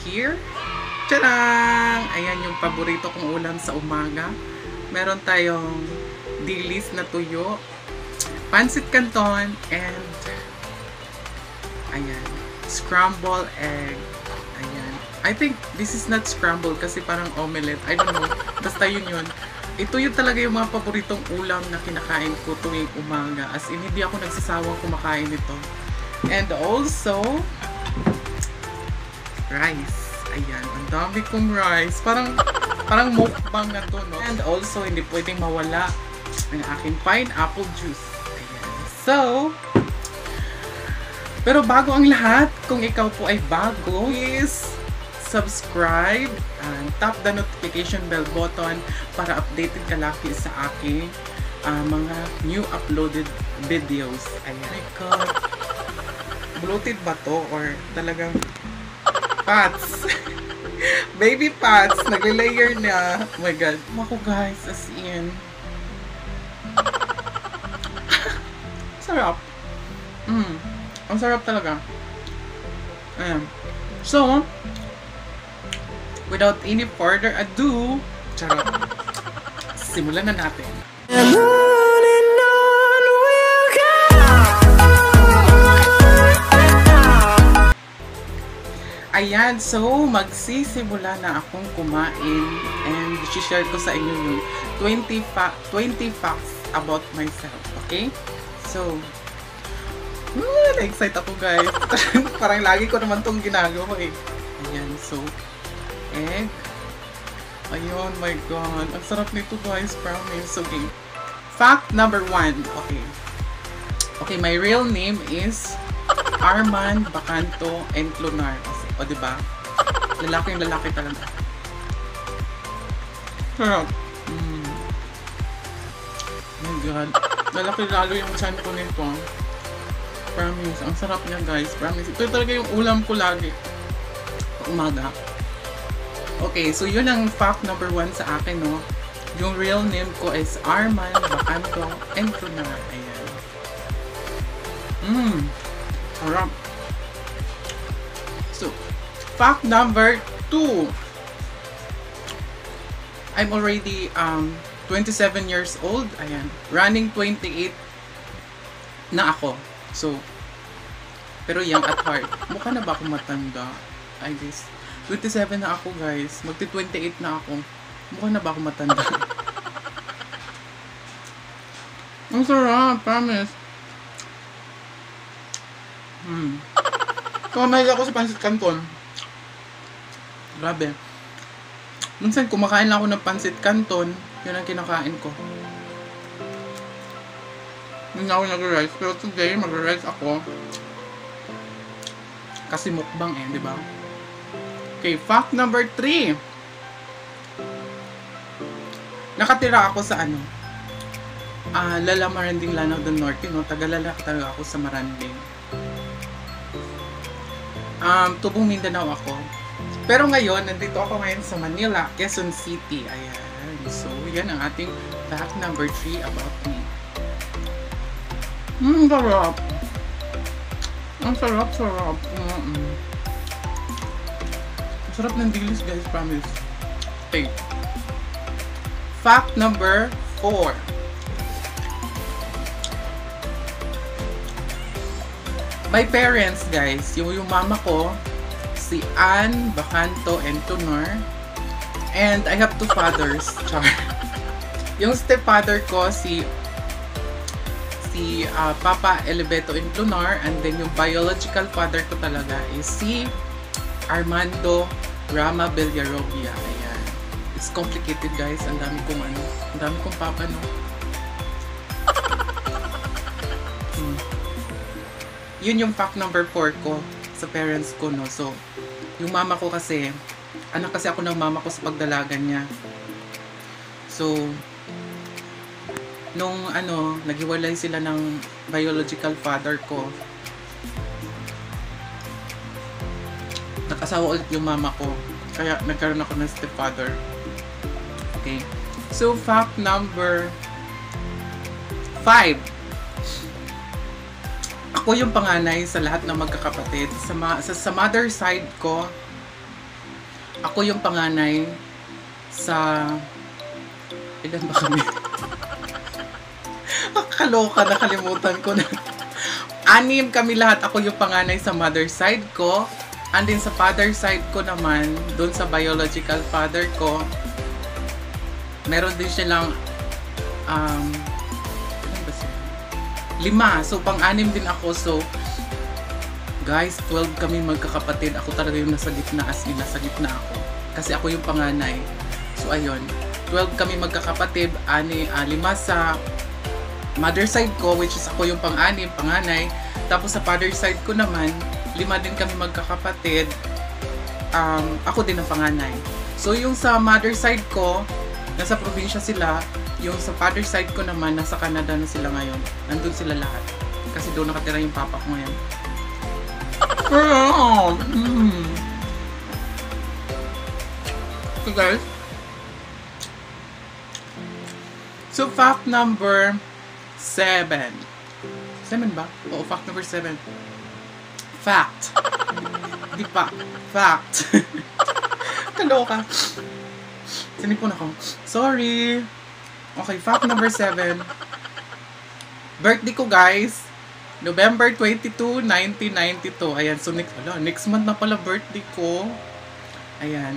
here. Tadang! Ayan yung paborito kong ulam sa umaga. Meron tayong dilis na tuyo, pancit canton, and ayan, scrambled egg. Ayan. I think this is not scrambled kasi parang omelette. I don't know. Basta yun. Ito yung talaga yung mga paboritong ulam na kinakain ko tuwing umaga. As in, hindi ako nagsasawang kumakain ito. And also, rice. Ayan, ang dami kong rice. Parang mukbang na to, no? And also, hindi pwedeng mawala ang aking pineapple juice. Ayan. So, pero bago ang lahat, kung ikaw po ay bago, please subscribe and tap the notification bell button para updated ka lagi sa aking mga new uploaded videos. Ayan. Oh my God. Bloated ba to? Or talagang pats? Baby pats. Nagle-layer na. Oh my God. Mako guys, as in. Sarap. Ang sarap talaga. Ayan. So, without any further ado, charot. Simulan na natin. Ayan, so magsisimula na akong kumain and i-share ko sa inyo yung 20 facts about myself, okay? So, na-excite ako guys. Parang lagi ko naman tong ginagawa eh. Ayan, so, egg. Ayun, my God. Ang sarap nito guys, promise. Okay. Fact number 1. Okay. Okay, my real name is Armand Bacanto Enclonar. O, diba? Lalaki talaga. Sarap. Oh my God. Lalaki lalo yung chan ko nito. Promise. Ang sarap niya guys. Promise. Ito talaga yung ulam ko lagi. Umaga. Okay, so yun ang fact number 1 sa akin, no? Yung real name ko is Armand Bacanto Enclonar. Ayan. Sarap. So, fact number 2. I'm already 27 years old. Ayan. Running 28 na ako. So, pero young at heart. Mukha na ba ako matanda? I guess. 27 na ako guys. Magti-28 na ako. Mukha na ba ako matanda? Ang sarap. Promise. Kamay ako sa pancit canton. Grabe. Minsan kumakain lang ako ng pancit canton, yun ang kinakain ko. Hindi ako nag-rice, pero today mag-rice ako. Kasi mukbang eh, di ba? Okay, fact number 3. Nakatira ako sa Lala Maranding, Lanao del Norte, no? Taga-lalaki talaga ako sa Maranding. Tubong Mindanao ako. Pero ngayon, nandito ako ngayon sa Manila, Quezon City. Ayan. So, yan ang ating fact number 3 about me. Sarap. Ang sarap. Ang sarap ng dilis, guys. Promise. Okay. Fact number 4. My parents, guys, yung mama ko, si Ann Bacanto Enclonar, and I have 2 fathers. Char. Yung stepfather ko, si Papa Elibeto Enclonar, and then yung biological father ko talaga is si Armando Rama Villarobia. Ayan. It's complicated, guys. Ang dami kong papa, no? Yun yung fact number 4 ko sa parents ko, no? So, yung mama ko kasi, anak kasi ako ng mama ko sa pagdalagan niya. So, nung naghiwalay sila ng biological father ko, nag-asawa ulit yung mama ko. Kaya nagkaroon ako ng stepfather. Okay. So, fact number 5. Ako yung panganay sa lahat ng magkakapatid. Sa mother side ko, Ako yung panganay sa... Ilan ba kami? Kaloka, nakalimutan ko na. 6 kami lahat. Ako yung panganay sa mother side ko. And then sa father side ko naman, doon sa biological father ko, meron din silang 5. So, pang-6 din ako. So, guys, 12 kami magkakapatid. Ako talaga yung nasa gitna, as in, nasa gitna ako. Kasi ako yung panganay. So, ayun. 12 kami magkakapatid. 5 sa mother side ko, which is ako yung pang-6, panganay. Tapos sa father side ko naman, 5 din kami magkakapatid. Ako din ang panganay. So, yung sa mother side ko, nasa probinsya sila. Yung sa father side ko naman, nasa Canada na sila ngayon. Nandun sila lahat. Kasi doon nakatira yung papa ko ngayon. So guys, so fact number 7. 7 ba? Oo, fact number 7. Fact. Di pa. Fact. Kaloka. Sinipon ako. Sorry. Okay, fact number 7. Birthday ko, guys. November 22, 1992. Ayan, so next month na pala birthday ko. Ayan.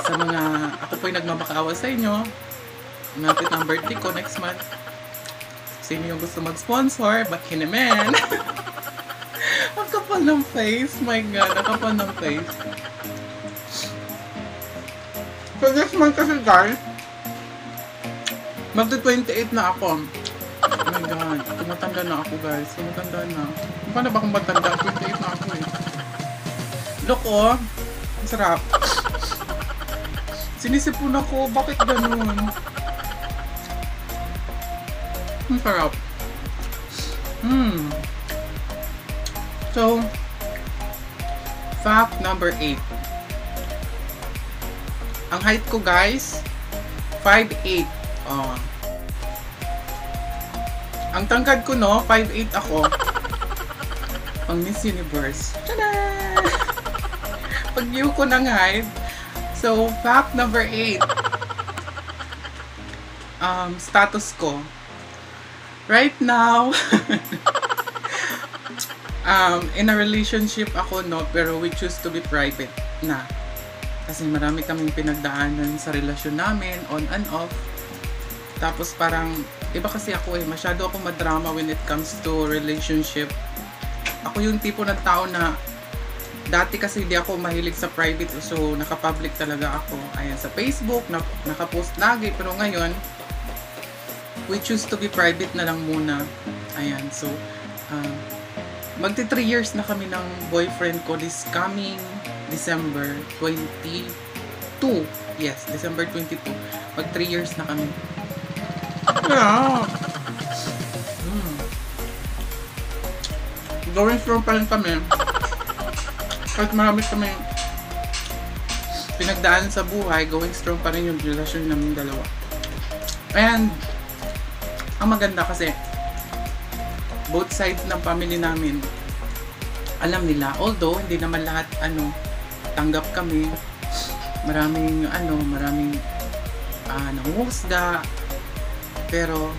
Sa mga, ako po yung nagmamakaawa sa inyo. Napit ang birthday ko next month. Sino yung gusto mag-sponsor? Ba't kinamen? Ang kapal ng face. My God, ang kapal ng face. So next month kasi, guys, magta-28 na ako. Oh my God, tumatanda na ako, guys. Tumatanda na. Paano ba kung matanda? 28 na ako eh. Look, oh. Ang sarap. Sinisipon ako. Bakit ganun? Ang sarap. So, fact number 8. Ang height ko, guys, 5'8". Oh. Ang tangkad ko, no, 5'8 ako. Pang Miss Universe. Tada! Pag-view ko ng height. So, fact number 8. Status ko. Right now, in a relationship ako, no, pero we choose to be private na. Kasi marami kaming pinagdaanan sa relasyon namin, on and off. Tapos parang, iba kasi ako eh, masyado ako madrama when it comes to relationship. Ako yung tipo ng tao na, dati kasi hindi ako mahilig sa private, so naka-public talaga ako. Ayan, sa Facebook, naka-post lagi, pero ngayon, we choose to be private na lang muna. Ayan, so, magti 3 years na kami ng boyfriend ko this coming December 22. Yes, December 22. Mag 3 years na kami. Yeah. Going strong pa rin kami. Kahit marami kami pinagdaan sa buhay, going strong pa rin yung relasyon namin dalawa. And, ang maganda kasi, both sides ng family namin, alam nila. Although, hindi naman lahat, tanggap kami. Maraming nanguhusga. Pero,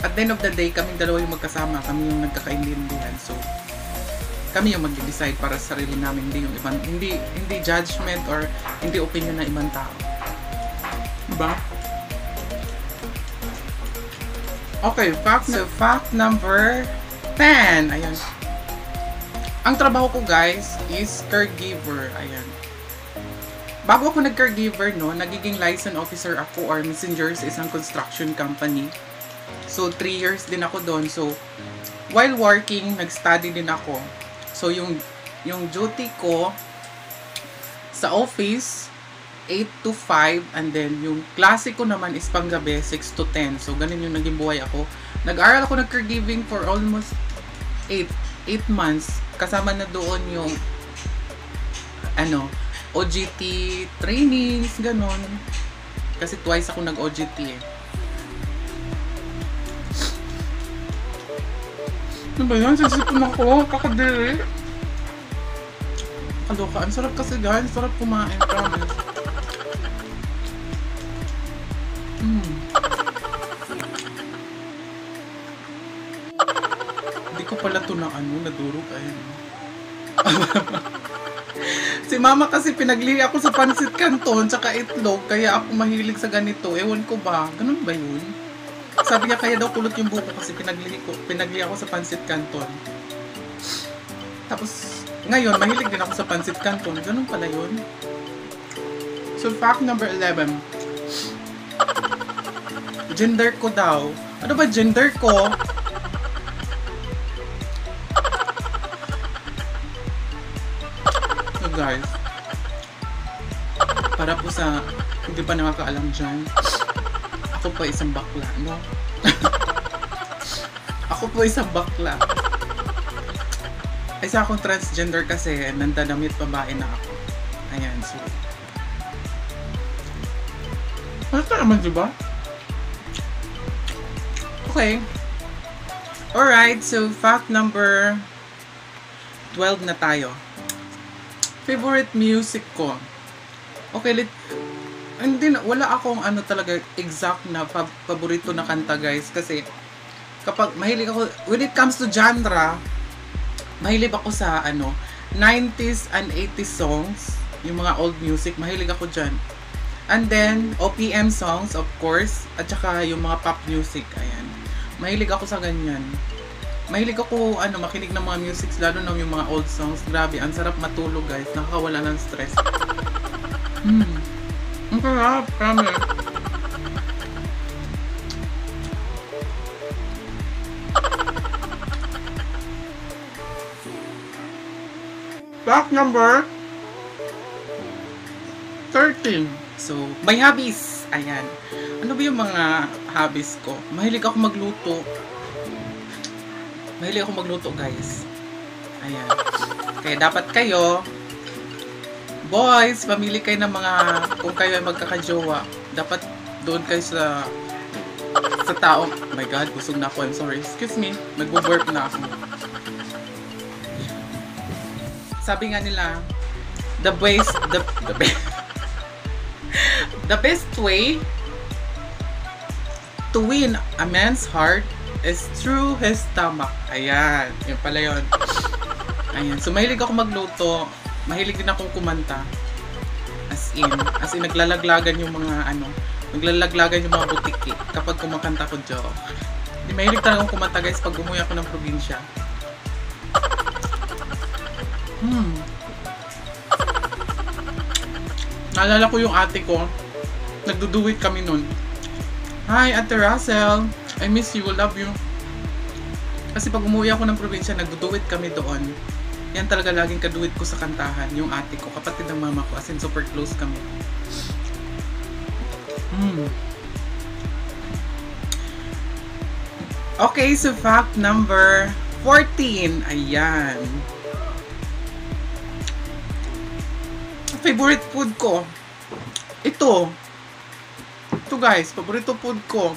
at the end of the day, kaming dalawa yung magkasama, kami yung nagkakaintindihan. So, kami yung mag-decide para sa sarili namin, hindi judgment or hindi opinion ng ibang tao. Diba? Okay, fact number 10. Ayan. Ang trabaho ko, guys, is caregiver. Ayan. Bago ako nag-caregiver, no, nagiging license officer ako or messenger sa isang construction company. So, 3 years din ako doon. So, while working, nag-study din ako. So, yung duty ko sa office, 8 to 5, and then yung klase ko naman is panggabi, 6 to 10. So, ganun yung naging buhay ako. Nag-aral ako ng caregiving for almost 8 months. Kasama na doon yung OJT trainings, ganun. Kasi twice ako nag-OJT eh. Ano ba yan? Sisipon ako. Kakadiri. Nakakaloka. Ang sarap kasi guys. Sarap kumain. Promise. Hindi ko pala ito na nadurog. Ayun. Si mama kasi pinaglihi ako sa pansit canton tsaka itlog. Kaya ako mahilig sa ganito. Ewan ko ba? Ganun ba yun? Sabi niya kaya daw kulot yung buko kasi pinagli ako sa pansit canton. Tapos ngayon mahilig din ako sa pansit canton. Ganun pala yun. So fact number 11. Gender ko daw. Ano ba gender ko? So guys, para po sa hindi pa nakakaalam dyan, ako po isang bakla, no? Ako po isang bakla. Isa akong transgender kasi nandadamit babae na ako. Ayan, so basta naman, diba? Okay. Alright, so fact number 12 na tayo. Favorite music ko. Okay, wala akong talaga exact na paborito na kanta guys. Kasi kapag mahilig ako, when it comes to genre, mahilig ako sa 90s and 80s songs. Yung mga old music, mahilig ako dyan. And then, OPM songs, of course. At saka yung mga pop music, ayan. Mahilig ako sa ganyan. Mahilig ako, makinig ng mga music, lalo na yung mga old songs. Grabe, ang sarap matulog, guys. Nakakawala ng stress. Ang sarap, promise. Fact number 13. So, my hobbies. Ayan. Ano ba yung mga hobbies ko? Mahilig ako magluto. Mahilig ako magluto, guys. Ayan. Kaya dapat kayo, boys, pamili kayo ng mga, kung kayo ay magkakajowa, dapat doon kayo sa tao. Oh my God, busog na ako. I'm sorry. Excuse me. Nagbo-burp na ako. Sabi nga nila, the best way to win a man's heart is through his stomach. Ayan. Yun pala yun. Ayan. So, mahilig ako magluto. Mahilig din akong kumanta. As in, naglalaglagan yung mga naglalaglagan yung mga butiki kapag kumakanta ko, Jo. Mahilig talaga akong kumanta, guys, pag umuwi ako ng probinsya. Naalala ko yung ate ko. Nagduduwit kami nun. Hi, Ate Russell. I miss you. Love you. Kasi pag umuwi ako ng probinsya, nagduduwit kami doon. Yan talaga laging kaduwit ko sa kantahan. Yung ate ko, kapatid ng mama ko. As in, super close kami. Okay, so fact number 14. Ayan. Favorite food ko. Ito guys, paborito food ko.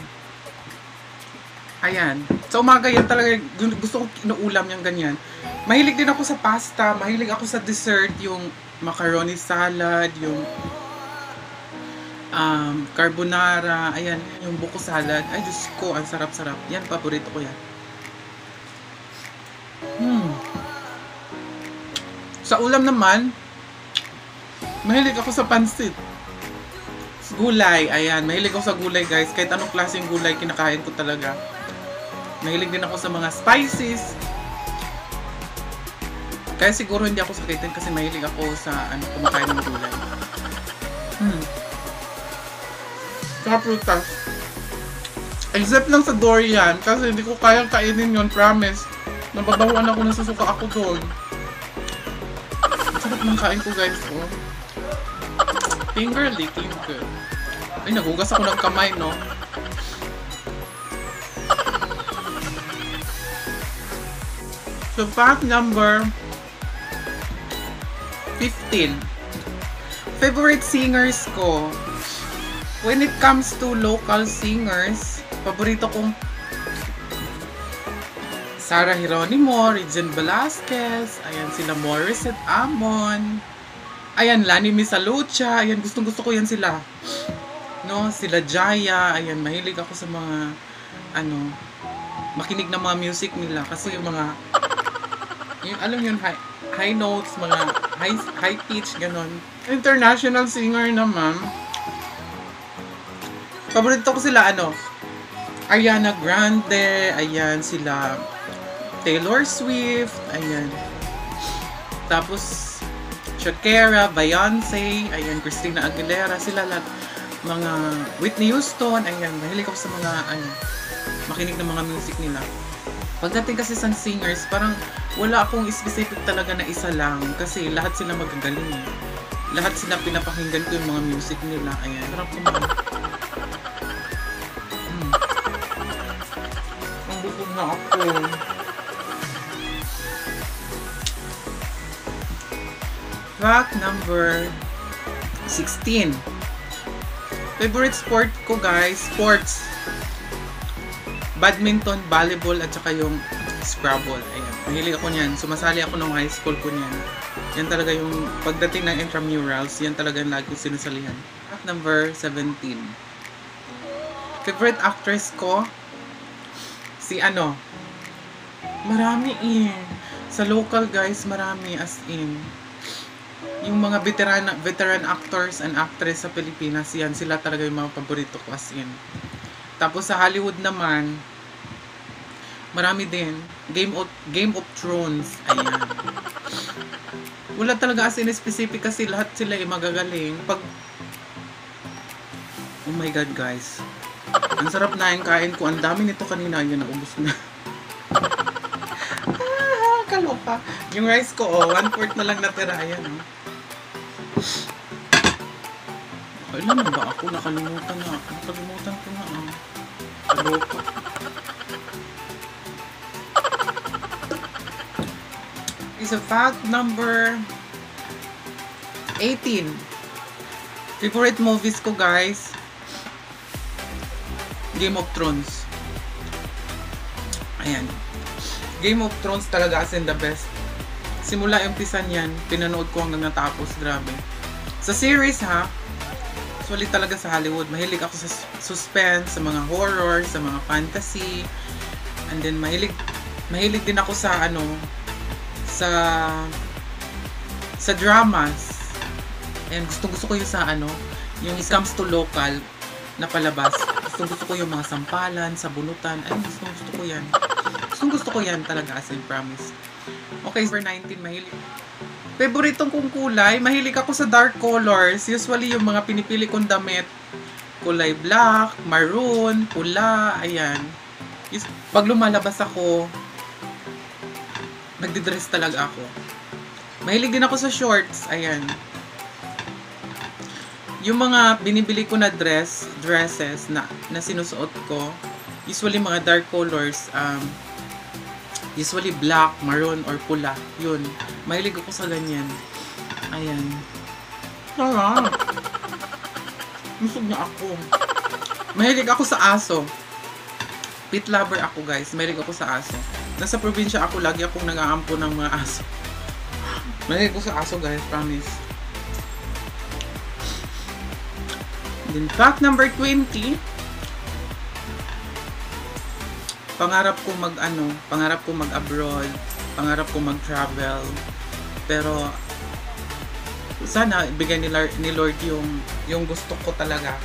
Ayan. Sa umaga yan talaga, gusto ko inuulam yung ganyan. Mahilig din ako sa pasta, mahilig ako sa dessert, yung macaroni salad, yung carbonara, ayan, yung buko salad. Ay, Diyos ko, ang sarap-sarap. Yan, paborito ko yan. Sa ulam naman, mahilig ako sa pansit. Gulay, ayan. Mahilig ako sa gulay, guys. Kahit anong klaseng gulay, kinakain ko talaga. Mahilig din ako sa mga spices. Kaya siguro hindi ako sakitin kasi mahilig ako sa kumakain ng gulay. Saka prutas. Except lang sa durian kasi hindi ko kayang kainin yun, promise. Nababawan ako, nasusuka ako doon. Sarap ng kain ko, guys. Oh. Finger licking good. Ay, nagugas ako ng kamay, no? So, fact number 15. Favorite singers ko. When it comes to local singers, paborito kong Sarah Geronimo, Regine Velasquez, ayan sila Morissette Amon, ayan Lani Misalucha, ayan gustong-gusto ko yan sila. No, sila Jaya, ayan mahilig ako sa mga ano, makinig ng mga music nila kasi yung mga yung alam yun high notes, mga high pitch ganon. International singer naman. Paborito ko sila ano, Ariana Grande, ayan sila Taylor Swift, ayan. Tapos Shakira, Beyonce, ayan Christina Aguilera, sila lahat mga Whitney Houston, ayan mahilig ako sa mga ano, makinig ng mga music nila. Pagdating kasi sa singers, parang wala akong specific talaga na isa lang kasi lahat sila magagaling. Lahat sila pinapakinggan ko yung mga music nila, ayan. Parang kumain. Ang busog na ako. Fact number 16. Favorite sport ko guys, sports. Badminton, volleyball, at saka yung Scrabble. Ayan. Mahilig ako niyan. Sumasali ako nung high school ko niyan. Yan talaga yung pagdating ng intramurals, yan talaga yung lagi sinasalihan. Fact number 17. Favorite actress ko, si ano, marami sa local guys, marami as in. Yung mga veteran actors and actress sa Pilipinas, yan sila talaga yung mga paborito ko as in. Tapos sa Hollywood naman, marami din. Game of Thrones, ayan. Wala talaga as in specific kasi lahat sila ay magagaling. Oh my god guys. Ang sarap na yung kain ko. Ang dami nito kanina. Yun, naubos na. Kaloka. Yung rice ko, 1/4 na lang natira. Ayan, Ilan na ba ako? Nakalimutan ko na. Kaloka. Is a fact number 18. Favorite movies ko guys, Game of Thrones. Ayan. Game of Thrones talaga as in the best. Simula yung umpisa niyan, pinanood ko hanggang natapos. Grabe. Sa series ha, usually talaga sa Hollywood, mahilig ako sa suspense, sa mga horror, sa mga fantasy. And then mahilig din ako sa ano, sa dramas. And gusto ko yung sa ano, yung it comes to local na palabas. Gusto ko yung mga sampalan, sabulutan. Ay, gusto ko yan. Gusto ko yan talaga as in promise. Okay, number 19, mahilig. Favorite kong kulay, mahilig ako sa dark colors. Usually yung mga pinipili kong damit, kulay black, maroon, pula, ayan. Pag lumalabas ako, nagdi-dress talaga ako. Mahilig din ako sa shorts, ayan. Yung mga binibili ko na dresses na sinusuot ko, usually mga dark colors, usually black, maroon, or pula. Yun. Mahilig ako sa ganyan. Ayan. Sarap. Busog na ako. Mahilig ako sa aso. Pet lover ako guys. Mahilig ako sa aso. Nasa probinsya ako, lagi akong nag-aampo ng mga aso. Mahilig ako sa aso guys, promise. Then fact number 20. Pangarap ko mag-abroad, pangarap ko mag-travel. Pero sana ibigay ni Lord yung gusto ko talaga.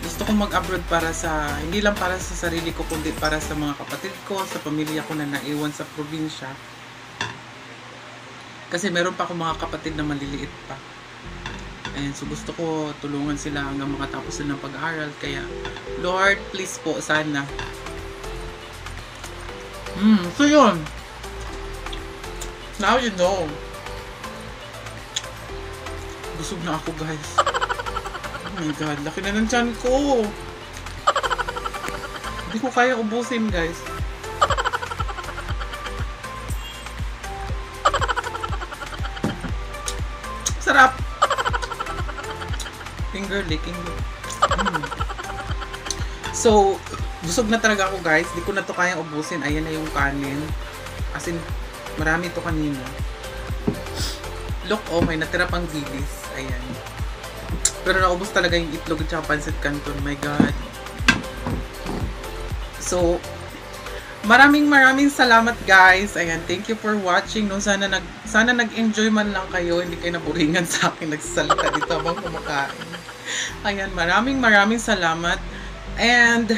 Gusto ko mag-abroad hindi lang para sa sarili ko, kundi para sa mga kapatid ko, sa pamilya ko na naiwan sa probinsya. Kasi meron pa akong mga kapatid na maliliit pa. And so gusto ko tulungan sila hanggang makatapos sila ng pag-aaral. Kaya, Lord, please po, sana. So yun. Now you know. Busog na ako, guys. Oh my God, laki na ng tiyan ko. Hindi ko kaya ubusin, guys. Sarap. Finger licking. So, Busog na talaga ako guys. Di ko na to kayang ubusin. Ayan na yung kanin. As in, marami to kanina. Look, oh, may natira pang dilis. Ayan. Pero naubos talaga yung itlog at saka pancit canton. My God. So, maraming salamat guys. Ayan, thank you for watching. No, sana nag-enjoy man lang kayo. Hindi kayo naburingan sa akin nagsasalita dito habang kumakain. Ayan, maraming salamat. And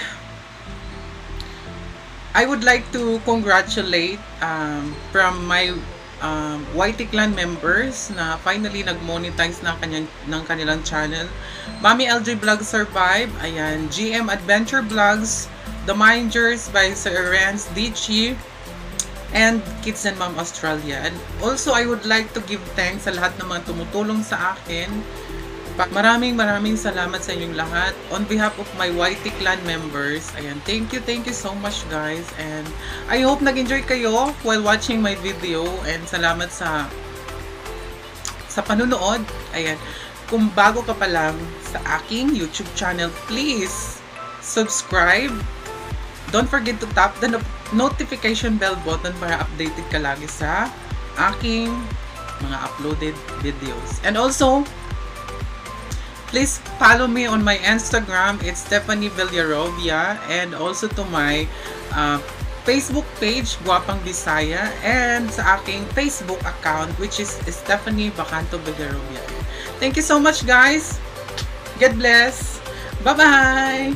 I would like to congratulate from my YT Clan members na finally nag-monetize na ng kanilang channel. Mami LJ Vlog Survive, ayan, GM Adventure Vlogs, The Minders by Sir Renz Dichi, and Kids and Mom Australia. And also, I would like to give thanks sa lahat ng mga tumutulong sa akin. Maraming salamat sa inyong lahat. On behalf of my YT Clan members, ayan, thank you so much guys. And I hope nag-enjoy kayo while watching my video. And salamat sa panunood. Ayan, kung bago ka pa lang sa aking YouTube channel, please subscribe. Don't forget to tap the notification bell button para updated ka lagi sa aking mga uploaded videos. And also, please follow me on my Instagram. It's Stephanie Villarovia. And also to my Facebook page, Guwapang Bisaya. And sa aking Facebook account, which is Stephanie Bacanto Villarovia. Thank you so much guys. God bless. Bye-bye.